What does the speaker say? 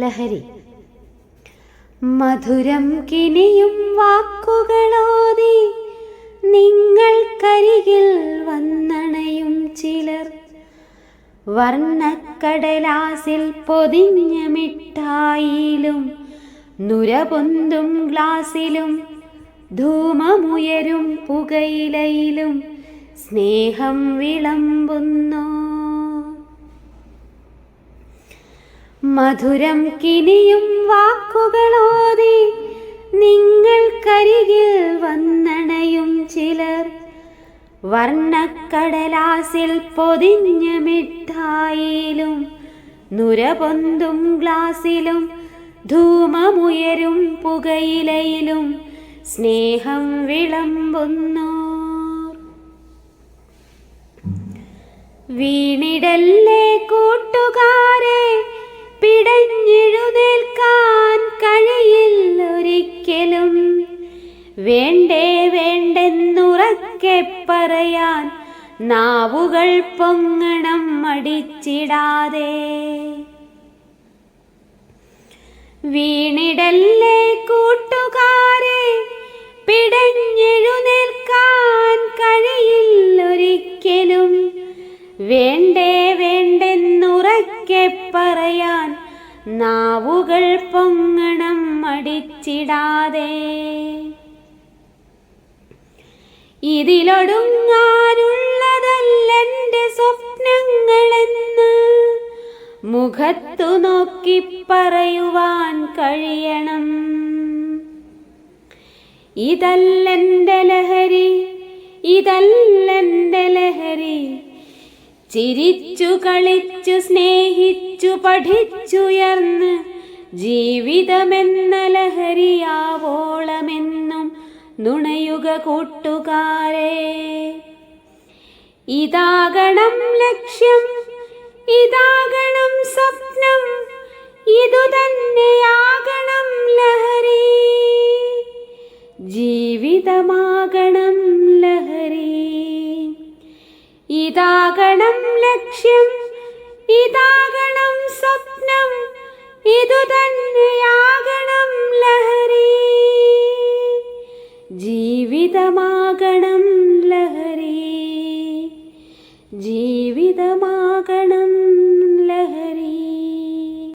ലഹരി. മധുരം കിനിയും വാക്കുകളോതി നിങ്ങൾക്കരികിൽ വന്നണയും ചിലർ, വർണ്ണക്കടലാസിൽ പൊതിഞ്ഞ മിഠായിലും നുരപൊന്തും ഗ്ലാസിലും ധൂമമുയരും പുകയിലയിലും സ്നേഹം വിളമ്പുന്നു. മധുരം കിനിയും വാക്കുകളോതി നിങ്ങൾക്കരികിൽ വന്നണയും ചിലർ, വർണ്ണക്കടലാസിൽ പൊതിഞ്ഞ മിഠായിലും നുരപൊന്തും ഗ്ലാസിലും ധൂമമുയരും പുകയിലയിലും സ്നേഹം വിളമ്പുന്നു. വീണിടല്ലേ കൂട്ടുകാരെ, പിടഞ്ഞെഴുന്നേൽക്കാൻ കഴിയില്ലൊരിക്കലും. വേണ്ടേ വേണ്ടെന്നുറക്കെ പറയാൻ നാവുകൾ പൊങ്ങണം മടിച്ചിടാതെ. വീണിടല്ലേ കൂട്ടുകാരെ, പിടഞ്ഞെഴുന്നേൽക്കാൻ കഴിയില്ലൊരിക്കലും. വേണ്ടേ വേണ്ടെന്നുറക്കെ പറയാൻ നാവുകൾ പൊങ്ങണം മടിച്ചിടാതെ. ഇതിലൊടുങ്ങാനുള്ളതല്ലെൻ്റെ സ്വപ്നങ്ങളെന്ന് മുഖത്തു നോക്കി പറയുവാൻ കഴിയണം. ഇതല്ലെൻ്റെ ലഹരി, ഇതല്ലെൻ്റെ ലഹരി. ചിരിച്ചു കളിച്ചു സ്നേഹിച്ചു പഠിച്ചുയർന്ന് ജീവിതമെന്ന ലഹരിയാവോളമെന്നും നുണയുക കൂട്ടുകാരെ. ഇതാകണം ലക്ഷ്യം, ഇതാകണം സ്വപ്നം, ഇതുതന്നെയാകണം ലഹരി. ജീവിതമാകണം ലഹരി. ഇതാകണം ലക്ഷ്യം, ഇതാകണം സ്വപ്നം, ഇതുതന്നെയാകണം ലഹരി.